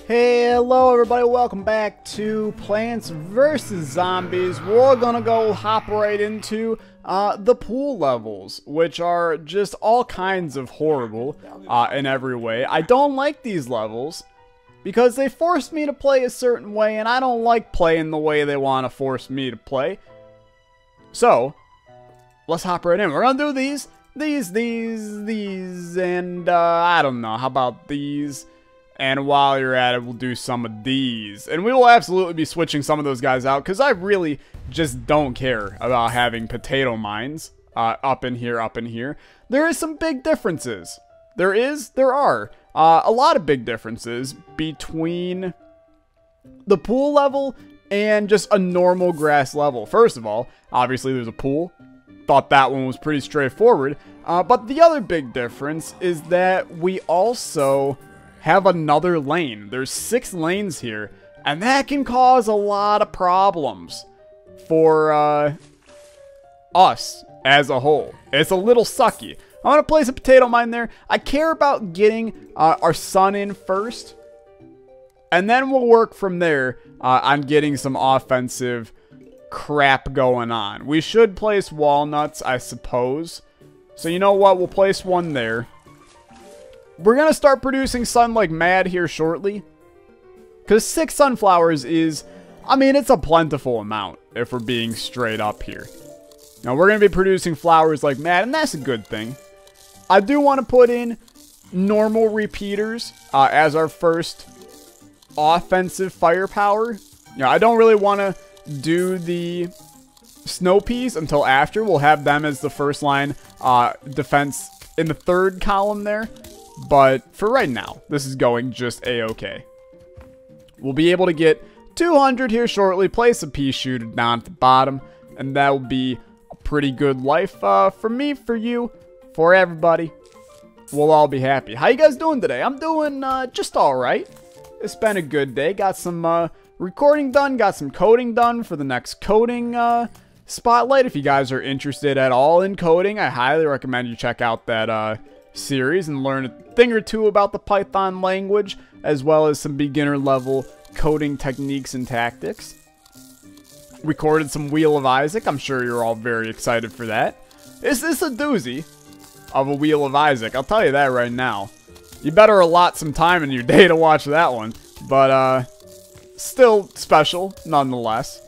Hello everybody, welcome back to Plants vs. Zombies. We're gonna go hop right into the pool levels, which are just all kinds of horrible in every way. I don't like these levels because they force me to play a certain way, and I don't like playing the way they want to force me to play. So, let's hop right in. We're gonna do these, and I don't know, how about these? And while you're at it, we'll do some of these. And we will absolutely be switching some of those guys out, because I really just don't care about having potato mines up in here. There is some big differences. There are a lot of big differences between the pool level and just a normal grass level. First of all, obviously there's a pool. Thought that one was pretty straightforward. But the other big difference is that we also have another lane. There's 6 lanes here, and that can cause a lot of problems for us as a whole. It's a little sucky. I'm gonna place a potato mine there. I care about getting our sun in first, and then we'll work from there on getting some offensive crap going on. We should place walnuts, I suppose. So you know what? We'll place one there. We're going to start producing sun like mad here shortly. Because 6 sunflowers is, I mean, it's a plentiful amount if we're being straight up here. Now, we're going to be producing flowers like mad, and that's a good thing. I do want to put in normal repeaters as our first offensive firepower. Now, I don't really want to do the snow peas until after. We'll have them as the first line defense in the 3rd column there. But for right now, this is going just a-okay. We'll be able to get 200 here shortly, place a pea shooter down at the bottom, and that will be a pretty good life for me, for you, for everybody. We'll all be happy. How you guys doing today? I'm doing just alright. It's been a good day. Got some recording done, got some coding done for the next coding spotlight. If you guys are interested at all in coding, I highly recommend you check out that series and learn a thing or two about the Python language, as well as some beginner level coding techniques and tactics. Recorded some Wheel of Isaac. I'm sure you're all very excited for that. It's a doozy of a Wheel of Isaac, I'll tell you that right now. You better allot some time in your day to watch that one, but still special nonetheless,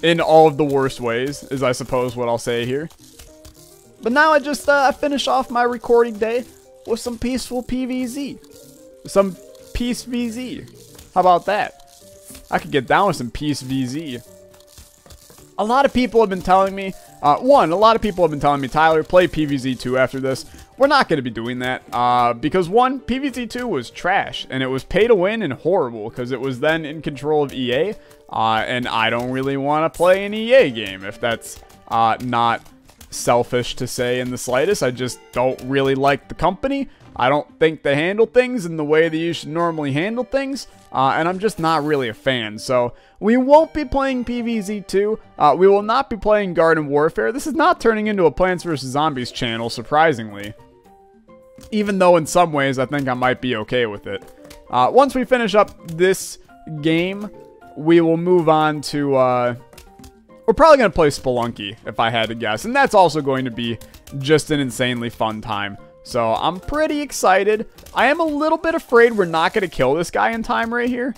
in all of the worst ways, is I suppose what I'll say here. But now I just finish off my recording day with some peaceful PVZ. Some Peace VZ. How about that? I could get down with some Peace VZ. A lot of people have been telling me, Tyler, play PVZ2 after this. We're not going to be doing that, because one, PVZ2 was trash, and it was pay to win and horrible, because it was then in control of EA, and I don't really want to play an EA game, if that's not selfish to say in the slightest. I just don't really like the company. I don't think they handle things in the way that you should normally handle things, and I'm just not really a fan. So we won't be playing PVZ2. We will not be playing Garden Warfare. This is not turning into a Plants vs. Zombies channel, surprisingly, even though in some ways I think I might be okay with it. Once we finish up this game, we will move on to we're probably going to play Spelunky, if I had to guess. And that's also going to be just an insanely fun time. So I'm pretty excited. I am a little bit afraid we're not going to kill this guy in time right here.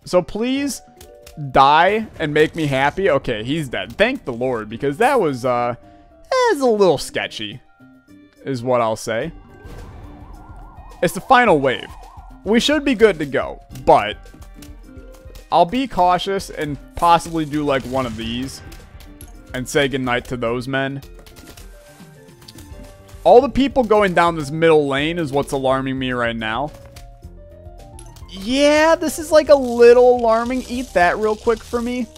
So please die and make me happy. Okay, he's dead. Thank the Lord, because that was a little sketchy, is what I'll say. It's the final wave. We should be good to go, but I'll be cautious and possibly do like one of these and say goodnight to those men. All the people going down this middle lane is what's alarming me right now. Yeah, this is like a little alarming. Eat that real quick for me.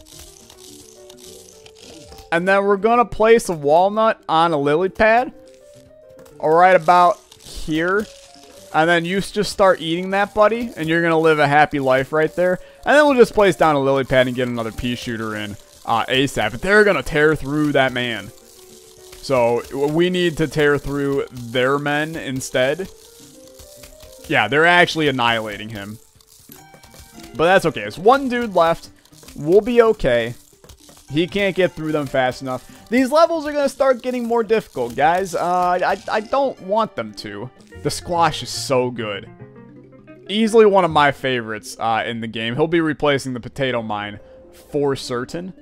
And then we're going to place a walnut on a lily pad. All right, about here. And then you just start eating that, buddy, and you're going to live a happy life right there. And then we'll just place down a lily pad and get another pea shooter in ASAP. But they're going to tear through that man. So we need to tear through their men instead. Yeah, they're actually annihilating him. But that's okay. There's one dude left. We'll be okay. He can't get through them fast enough. These levels are going to start getting more difficult, guys. I don't want them to. The squash is so good. Easily one of my favorites in the game. He'll be replacing the potato mine for certain.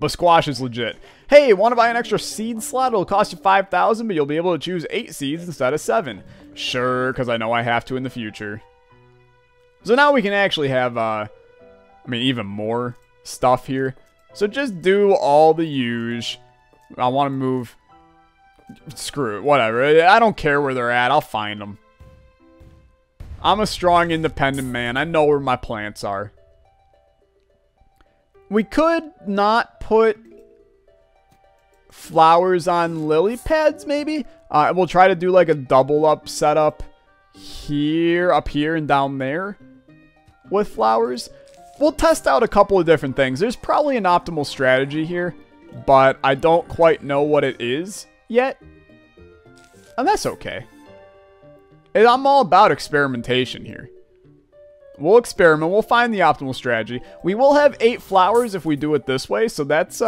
But squash is legit. Hey, want to buy an extra seed slot? It'll cost you 5,000, but you'll be able to choose 8 seeds instead of 7. Sure, because I know I have to in the future. So now we can actually have, I mean, even more stuff here. So just do all the use. I want to move. Screw it, whatever. I don't care where they're at. I'll find them. I'm a strong, independent man. I know where my plants are. We could not put flowers on lily pads, maybe? We'll try to do like a double up setup here, up here, and down there with flowers. We'll test out a couple of different things. There's probably an optimal strategy here, but I don't quite know what it is yet. And that's okay. I'm all about experimentation here. We'll experiment. We'll find the optimal strategy. We will have 8 flowers if we do it this way, so that's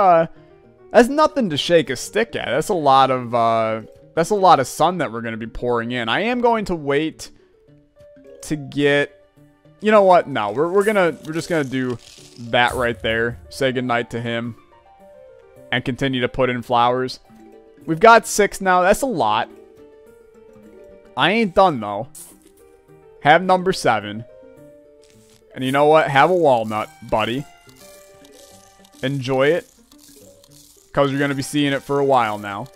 nothing to shake a stick at. That's a lot of sun that we're going to be pouring in. I am going to wait to get. You know what? No, we're just gonna do that right there. Say goodnight to him, and continue to put in flowers. We've got 6 now. That's a lot. I ain't done though. Have number 7. And you know what? Have a walnut, buddy. Enjoy it. Because you're going to be seeing it for a while now.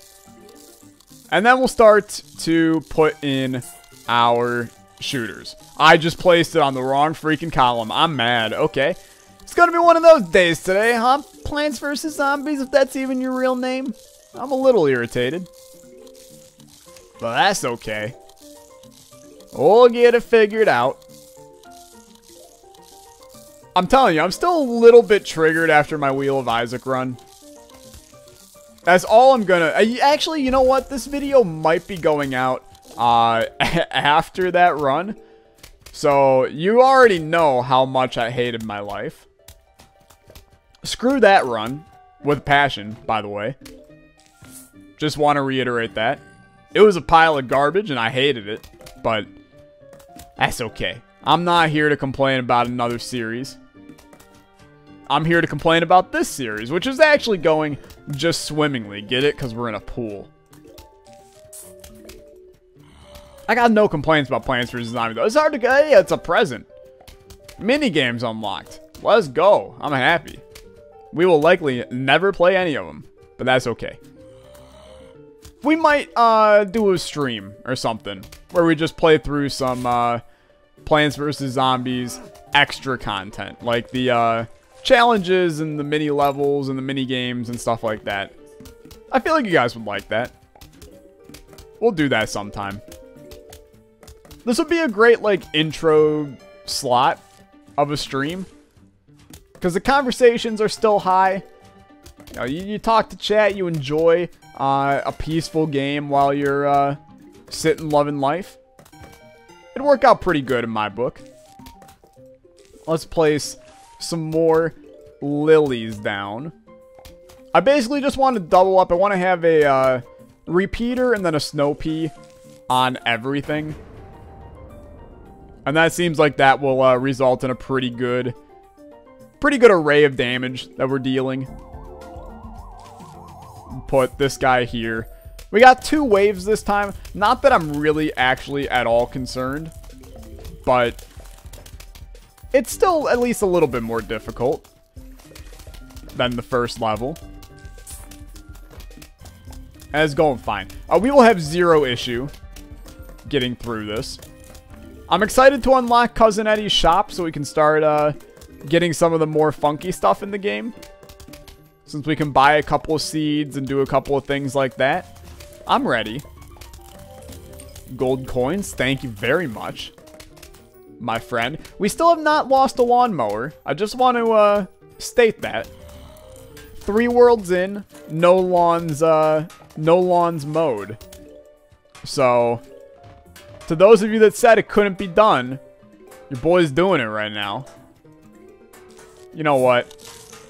And then we'll start to put in our shooters. I just placed it on the wrong freaking column. I'm mad. Okay. It's going to be one of those days today, huh? Plants vs. Zombies, if that's even your real name. I'm a little irritated. But that's okay. We'll get it figured out. I'm telling you, I'm still a little bit triggered after my Wheel of Isaac run. That's all I'm gonna... Actually, you know what? This video might be going out after that run. So, you already know how much I hated my life. Screw that run. With passion, by the way. Just want to reiterate that. It was a pile of garbage, and I hated it. But, that's okay. I'm not here to complain about another series. I'm here to complain about this series, which is actually going just swimmingly. Get it? Because we're in a pool. I got no complaints about Plants vs. Zombies, though. It's hard to get. Hey, it's a present. Minigames unlocked. Let's go. I'm happy. We will likely never play any of them, but that's okay. We might do a stream or something where we just play through some Plants vs. Zombies extra content, like the challenges and the mini levels and the mini games and stuff like that. I feel like you guys would like that. We'll do that sometime. This would be a great like intro slot of a stream, because the conversations are still high. You know, you talk to chat, you enjoy a peaceful game while you're sitting loving life. It'd work out pretty good in my book. Let's place some more lilies down. I basically just want to double up. I want to have a repeater and then a snow pea on everything. And that seems like that will result in a pretty good array of damage that we're dealing. Put this guy here. We got 2 waves this time. Not that I'm really actually at all concerned, but it's still at least a little bit more difficult than the first level. And it's going fine. We will have 0 issue getting through this. I'm excited to unlock Cousin Eddie's shop so we can start getting some of the more funky stuff in the game. Since we can buy a couple of seeds and do a couple of things like that. I'm ready. Gold coins, thank you very much, my friend. We still have not lost a lawnmower. I just want to state that. 3 worlds in, no lawns mowed. So To those of you that said it couldn't be done, your boy's doing it right now. You know what?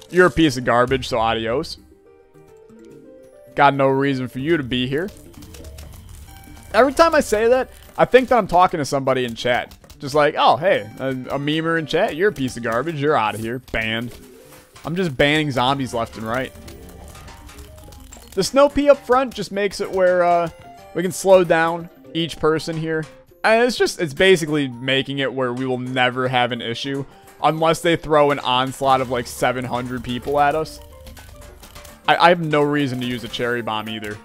You're a piece of garbage, so adios. Got no reason for you to be here. Every time I say that, I think that I'm talking to somebody in chat. Just like, oh, hey, a memer in chat, you're a piece of garbage, you're out of here, banned. I'm just banning zombies left and right. The snow pea up front just makes it where we can slow down each person here. And it's basically making it where we will never have an issue unless they throw an onslaught of like 700 people at us. I have no reason to use a cherry bomb either.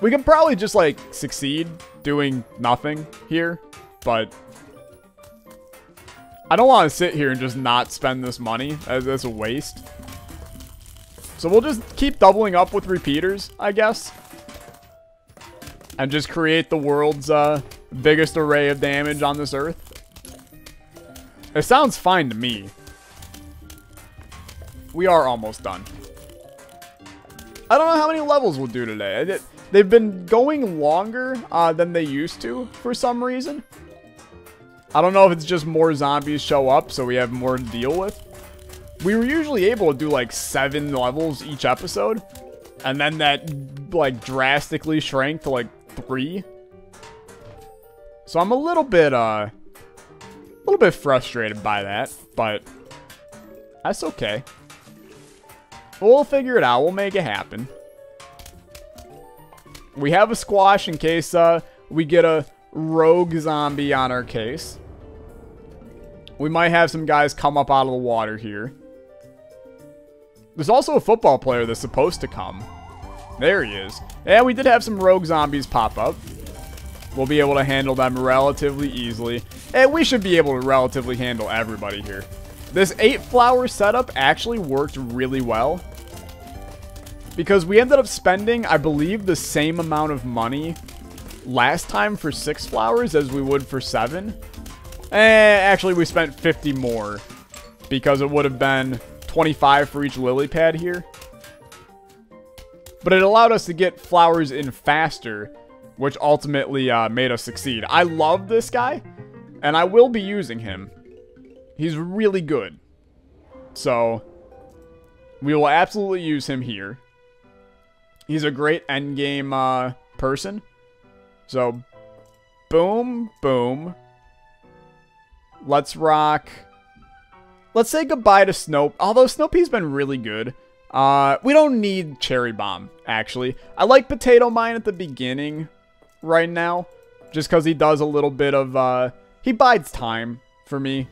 We can probably just like succeed doing nothing here, but I don't want to sit here and just not spend this money as a waste. So we'll just keep doubling up with repeaters, I guess. And just create the world's biggest array of damage on this earth. It sounds fine to me. We are almost done. I don't know how many levels we'll do today. They've been going longer than they used to for some reason. I don't know if it's just more zombies show up, so we have more to deal with. We were usually able to do like 7 levels each episode. And then that like drastically shrank to like 3. So I'm a little bit frustrated by that, but that's okay. We'll figure it out. We'll make it happen. We have a squash in case we get a rogue zombie on our case. We might have some guys come up out of the water here. There's also a football player that's supposed to come. There he is. And we did have some rogue zombies pop up. We'll be able to handle them relatively easily. And we should be able to relatively handle everybody here. This 8-flower setup actually worked really well. Because we ended up spending, I believe, the same amount of money last time for 6 flowers as we would for 7. Actually, we spent 50 more. Because it would have been 25 for each lily pad here. But it allowed us to get flowers in faster, which ultimately made us succeed. I love this guy, and I will be using him. He's really good. So, we will absolutely use him here. He's a great endgame person. So, boom, boom. Let's rock. Let's say goodbye to Snow. Although Snoopy's been really good. We don't need Cherry Bomb, actually. I like Potato Mine at the beginning right now. Just because he does a little bit of... he bides time for me.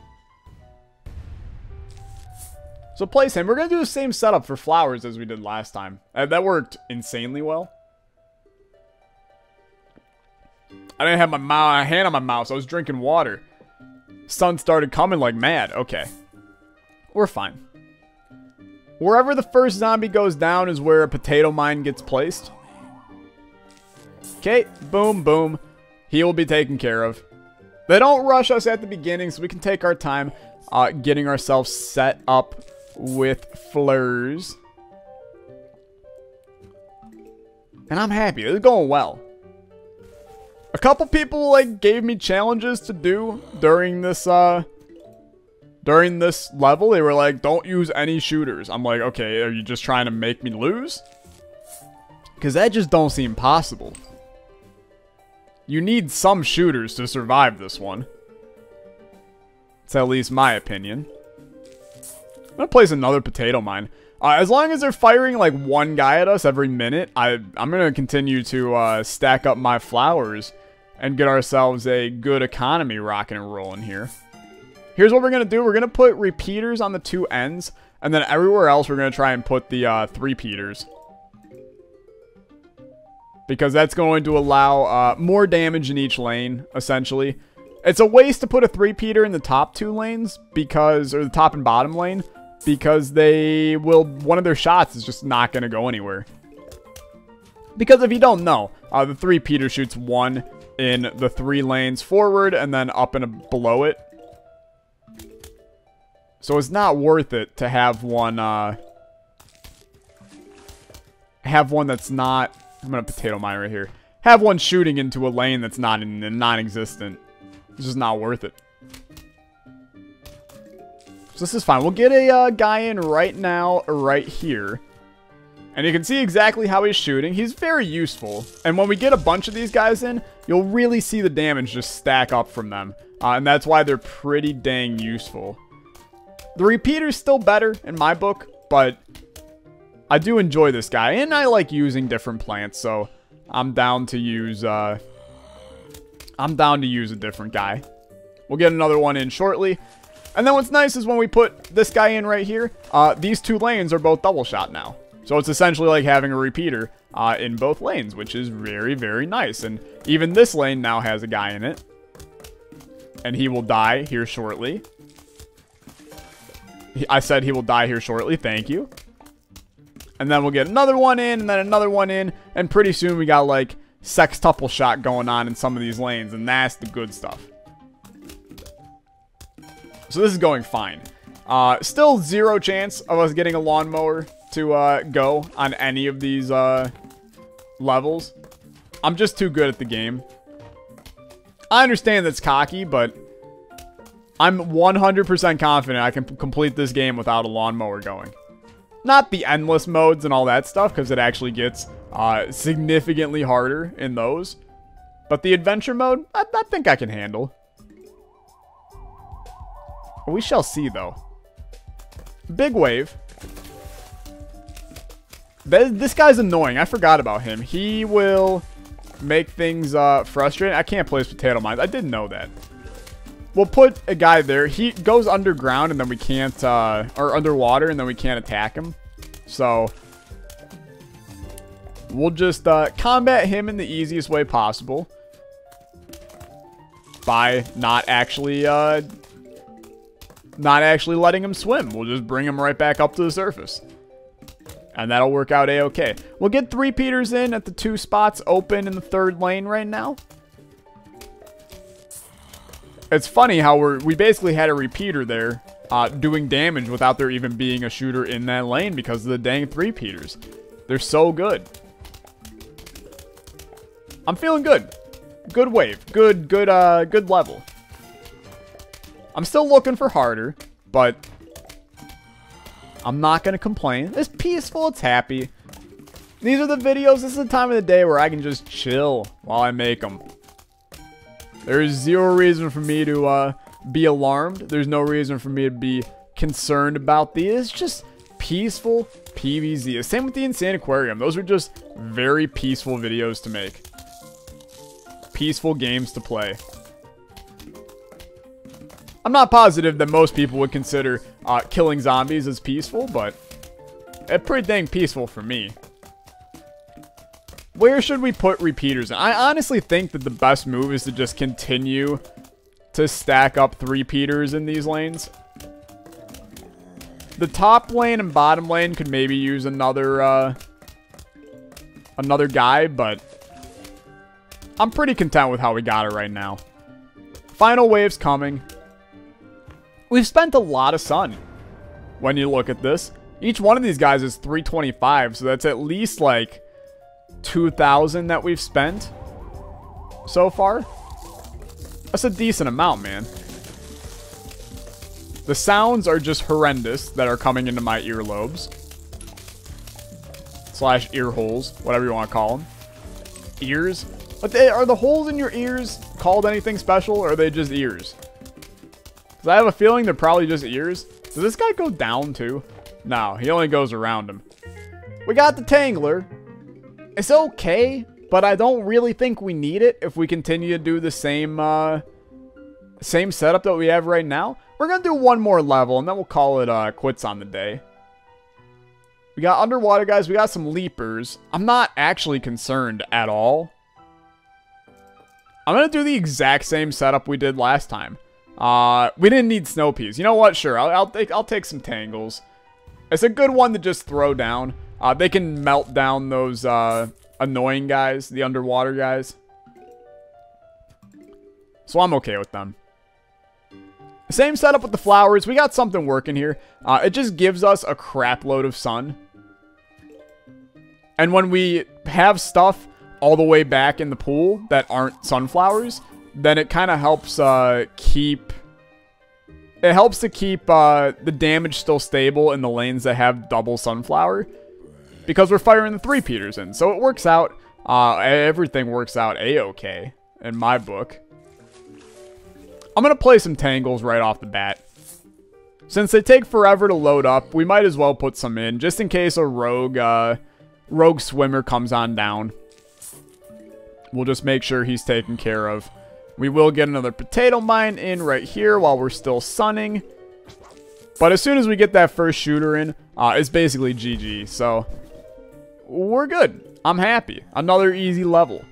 So place him. We're going to do the same setup for flowers as we did last time. That worked insanely well. I didn't have my hand on my mouth, so I was drinking water. Sun started coming like mad. Okay. We're fine. Wherever the first zombie goes down is where a potato mine gets placed. Okay. Boom, boom. He will be taken care of. They don't rush us at the beginning, so we can take our time getting ourselves set up with flurs. And I'm happy. It's going well. A couple people like gave me challenges to do during this level. They were like, don't use any shooters. I'm like, okay, are you just trying to make me lose? Because that just don't seem possible. You need some shooters to survive this one. It's at least my opinion. I'm gonna place another potato mine. As long as they're firing like one guy at us every minute, I'm gonna continue to stack up my flowers and get ourselves a good economy rocking and rolling here. Here's what we're gonna do. We're gonna put repeaters on the 2 ends, and then everywhere else we're gonna try and put the three-peaters. Because that's going to allow more damage in each lane, essentially. It's a waste to put a three-peater in the top 2 lanes, because, or the top and bottom lane, because they will, one of their shots is just not going to go anywhere. Because if you don't know, the three-peater shoots 1 in the 3 lanes forward, and then up and below it. So it's not worth it to have one that's not... I'm going to potato mine right here. have one shooting into a lane that's not non-existent. It's just not worth it. So this is fine. We'll get a guy in right now, right here. And you can see exactly how he's shooting. He's very useful. And when we get a bunch of these guys in, you'll really see the damage just stack up from them. And that's why they're pretty dang useful. The repeater's still better in my book, but I do enjoy this guy. And I like using different plants, so I'm down to use a different guy. We'll get another one in shortly. And then what's nice is when we put this guy in right here, these two lanes are both double shot now. So it's essentially like having a repeater in both lanes, which is very, very nice. And even this lane now has a guy in it. And he will die here shortly. I said he will die here shortly. Thank you. And then we'll get another one in, and then another one in. And pretty soon we got like sextuple shot going on in some of these lanes. And that's the good stuff. So this is going fine. Still 0 chance of us getting a lawnmower to go on any of these levels. I'm just too good at the game. I understand that's cocky, but I'm 100% confident I can complete this game without a lawnmower going. Not the endless modes and all that stuff, because it actually gets significantly harder in those. But the adventure mode, I think I can handle. We shall see, though. Big wave. This guy's annoying. I forgot about him. He will make things frustrating. I can't place potato mines. I didn't know that. We'll put a guy there. He goes underground, and then we can't, or underwater, and then we can't attack him. So we'll just combat him in the easiest way possible by not actually letting him swim. We'll just bring him right back up to the surface. And that'll work out a-okay. We'll get three-peaters in at the 2 spots open in the 3rd lane right now. It's funny how we basically had a repeater there doing damage without there even being a shooter in that lane because of the dang three-peaters. They're so good. I'm feeling good. Good wave. Good level. I'm still looking for harder, but I'm not going to complain. It's peaceful. It's happy. These are the videos. This is the time of the day where I can just chill while I make them. There is 0 reason for me to be alarmed. There's no reason for me to be concerned about these. It's just peaceful PvZ. Same with the Insaniquarium. Those are just very peaceful videos to make. Peaceful games to play. I'm not positive that most people would consider killing zombies as peaceful, but it's pretty dang peaceful for me. Where should we put repeaters in? I honestly think that the best move is to just continue to stack up three-peaters in these lanes. The top lane and bottom lane could maybe use another guy, but I'm pretty content with how we got it right now. Final wave's coming. We've spent a lot of sun when you look at this. Each one of these guys is 325, so that's at least like 2,000 that we've spent so far. That's a decent amount, man. The sounds are just horrendous that are coming into my earlobes. Slash ear holes, whatever you want to call them. Ears? But are the holes in your ears called anything special, or are they just ears? Because I have a feeling they're probably just ears. Does this guy go down too? No, he only goes around him. We got the Tangler. It's okay, but I don't really think we need it if we continue to do the same setup that we have right now. We're going to do one more level, and then we'll call it quits on the day. We got underwater guys. We got some leapers. I'm not actually concerned at all. I'm going to do the exact same setup we did last time. We didn't need snow peas. You know what? Sure, I'll take some tangles. It's a good one to just throw down. They can melt down those annoying guys, the underwater guys. So I'm okay with them. Same setup with the flowers. We got something working here. It just gives us a crap load of sun. And when we have stuff all the way back in the pool that aren't sunflowers, then it kind of helps keep... It helps to keep the damage still stable in the lanes that have double sunflower. Because we're firing the three-peaters in. So it works out. Everything works out a-okay in my book. I'm going to play some tangles right off the bat. Since they take forever to load up, we might as well put some in. Just in case a rogue swimmer comes on down. We'll just make sure he's taken care of. We will get another potato mine in right here while we're still sunning. But as soon as we get that first shooter in, it's basically GG. So, we're good. I'm happy. Another easy level.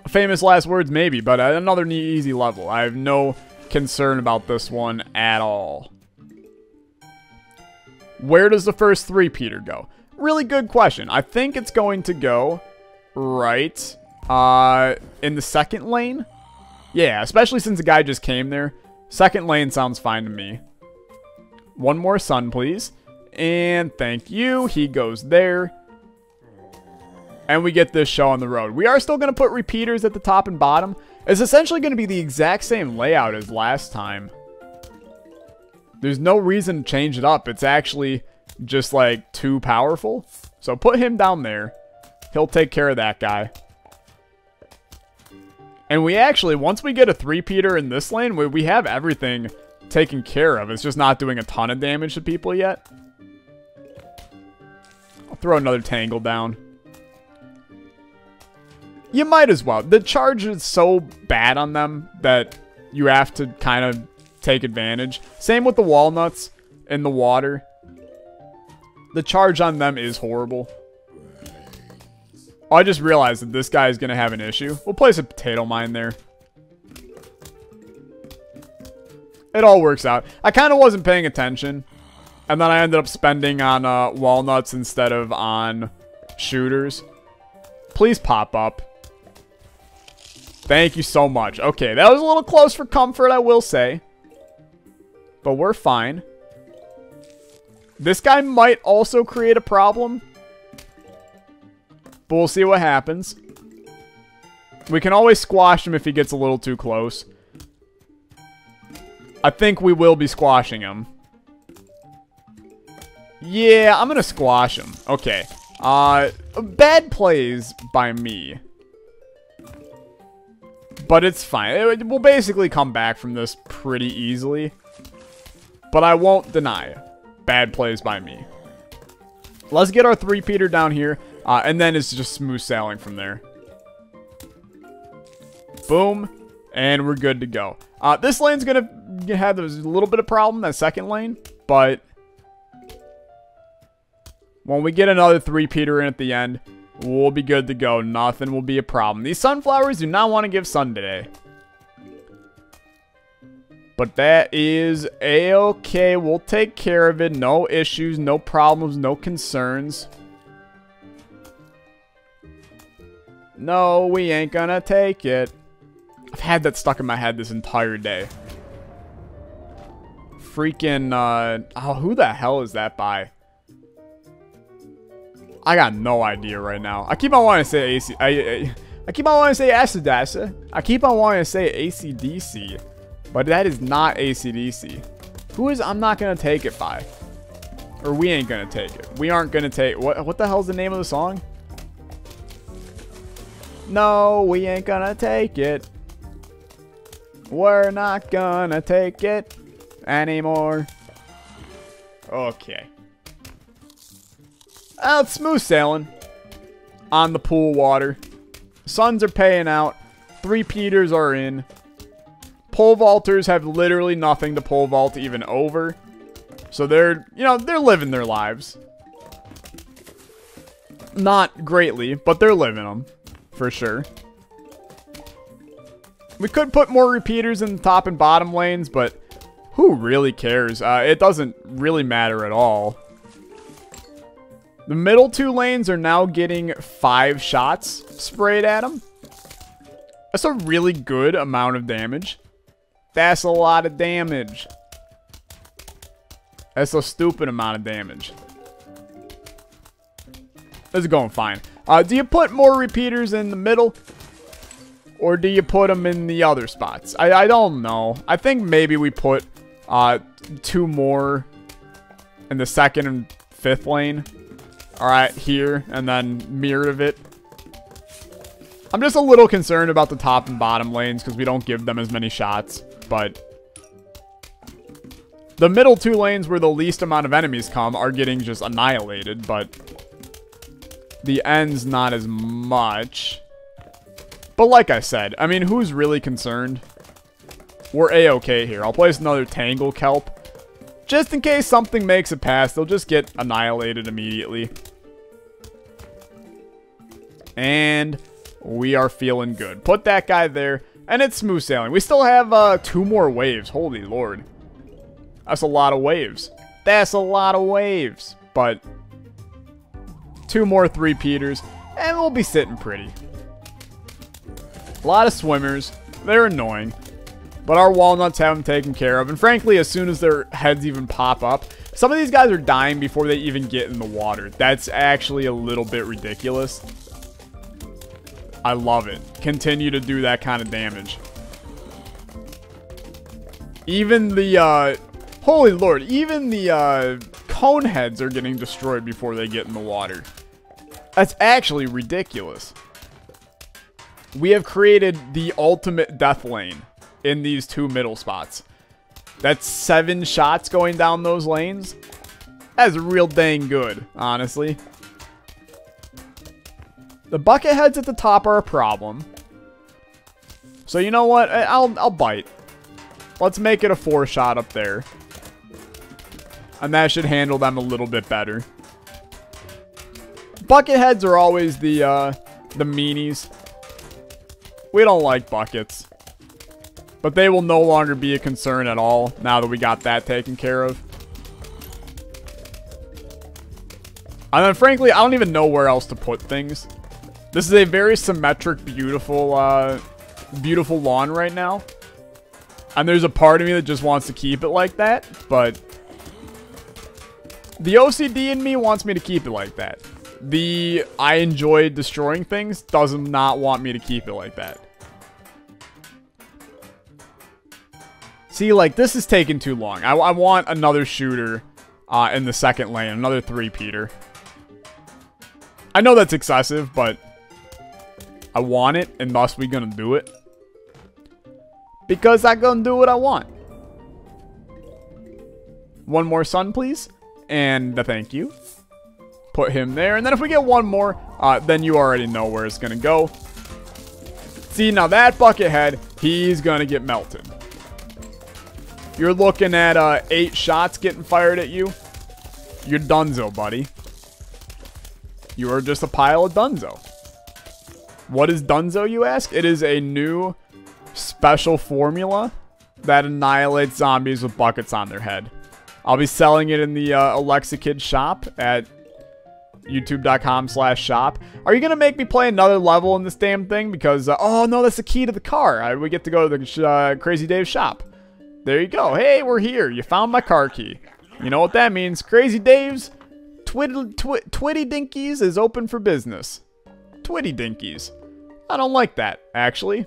Famous last words, maybe, but another easy level. I have no concern about this one at all. Where does the first three-peater go? Really good question. I think it's going to go right in the second lane. Yeah, especially since the guy just came there. Second lane sounds fine to me. One more sun, please. And thank you. He goes there. And we get this show on the road. We are still going to put repeaters at the top and bottom. It's essentially going to be the exact same layout as last time. There's no reason to change it up. It's actually just like too powerful. So put him down there. He'll take care of that guy. And we actually, once we get a three-peater in this lane, we have everything taken care of. It's just not doing a ton of damage to people yet. I'll throw another tangle down. You might as well. The charge is so bad on them that you have to kind of take advantage. Same with the walnuts in the water. The charge on them is horrible. Oh, I just realized that this guy is going to have an issue. We'll place a potato mine there. It all works out. I kind of wasn't paying attention. And then I ended up spending on walnuts instead of on shooters. Please pop up. Thank you so much. Okay, that was a little close for comfort, I will say. But we're fine. This guy might also create a problem. But we'll see what happens. We can always squash him if he gets a little too close. I think we will be squashing him. Yeah, I'm going to squash him. Okay. Bad plays by me. But it's fine. We'll basically come back from this pretty easily. But I won't deny bad plays by me. Let's get our three-peater down here. And then it's just smooth sailing from there. Boom. And we're good to go. This lane's going to have a little bit of problem, that second lane. But when we get another three-peater in at the end, we'll be good to go. Nothing will be a problem. These sunflowers do not want to give sun today. But that is a-okay. We'll take care of it. No issues, no problems, no concerns. No, we ain't gonna take it. I've had that stuck in my head this entire day. Freaking, oh, who the hell is that by? I got no idea right now. I keep on wanting to say AC. I keep on wanting to say Acidasa. I keep on wanting to say ACDC. But that is not ACDC. Who is I'm not gonna take it by? Or we ain't gonna take it. We aren't gonna take what the hell's the name of the song? No, we ain't gonna take it. We're not gonna take it anymore. Okay. It's smooth sailing on the pool water. Suns are paying out. Three-peaters are in. Pole vaulters have literally nothing to pole vault even over. So they're, you know, they're living their lives. Not greatly, but they're living them. For sure. We could put more repeaters in the top and bottom lanes, but who really cares? It doesn't really matter at all. The middle two lanes are now getting 5 shots sprayed at them. That's a really good amount of damage. That's a lot of damage. That's a stupid amount of damage. This is going fine. Do you put more repeaters in the middle? Or do you put them in the other spots? I don't know. I think maybe we put 2 more in the 2nd and 5th lane. Alright, here. And then mirror of it. I'm just a little concerned about the top and bottom lanes because we don't give them as many shots. But the middle 2 lanes where the least amount of enemies come are getting just annihilated. But the ends not as much. But like I said, I mean, who's really concerned? We're A-okay here. I'll place another Tangle Kelp. Just in case something makes it past, they'll just get annihilated immediately. And we are feeling good. Put that guy there, and it's smooth sailing. We still have 2 more waves. Holy Lord. That's a lot of waves. That's a lot of waves. But 2 more three-peaters, and we'll be sitting pretty. A lot of swimmers. They're annoying. But our walnuts have them taken care of. And frankly, as soon as their heads even pop up, some of these guys are dying before they even get in the water. That's actually a little bit ridiculous. I love it. Continue to do that kind of damage. Even the, holy Lord, even the cone heads are getting destroyed before they get in the water. That's actually ridiculous. We have created the ultimate death lane in these 2 middle spots. That's 7 shots going down those lanes. That's real dang good, honestly. The bucket heads at the top are a problem. So you know what? I'll bite. Let's make it a 4 shot up there. And that should handle them a little bit better. Bucket heads are always the meanies. We don't like buckets. But they will no longer be a concern at all now that we got that taken care of. And then frankly, I don't even know where else to put things. This is a very symmetric, beautiful, beautiful lawn right now. And there's a part of me that just wants to keep it like that. But the OCD in me wants me to keep it like that. The I enjoy destroying things does not want me to keep it like that. See, like, this is taking too long. I want another shooter in the 2nd lane. Another three-peater. I know that's excessive, but I want it, and thus we gonna do it. Because I gonna do what I want. 1 more sun, please. And a thank you. Put him there. And then if we get 1 more, then you already know where it's gonna go. See, now that bucket head, he's gonna get melted. You're looking at 8 shots getting fired at you. You're donezo, buddy. You are just a pile of dunzo. What is dunzo, you ask? It is a new special formula that annihilates zombies with buckets on their head. I'll be selling it in the Alexa Kid shop at youtube.com/shop. Are you going to make me play another level in this damn thing? Because, oh no, that's the key to the car. We get to go to the Crazy Dave's shop. There you go. Hey, we're here. You found my car key. You know what that means. Crazy Dave's Twitty Dinkies is open for business. Twitty Dinkies. I don't like that, actually.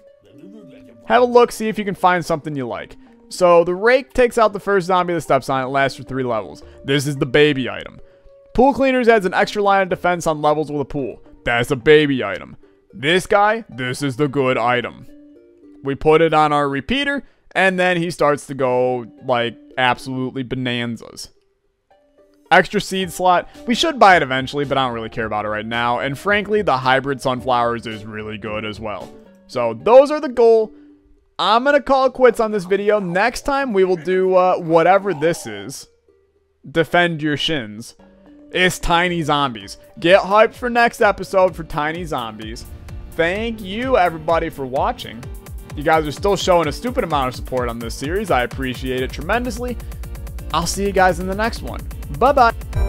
Have a look, see if you can find something you like. So, the rake takes out the first zombie that steps on it. Lasts for 3 levels. This is the baby item. Pool cleaners adds an extra line of defense on levels with a pool. That's a baby item. This guy, this is the good item. We put it on our repeater, and then he starts to go, like, absolutely bonanzas. Extra seed slot. We should buy it eventually, but I don't really care about it right now. And frankly, the hybrid sunflowers is really good as well. So, those are the goal. I'm going to call it quits on this video. Next time, we will do whatever this is. Defend your shins. It's tiny zombies. Get hyped for next episode for tiny zombies. Thank you, everybody, for watching. You guys are still showing a stupid amount of support on this series. I appreciate it tremendously. I'll see you guys in the next one. Bye-bye.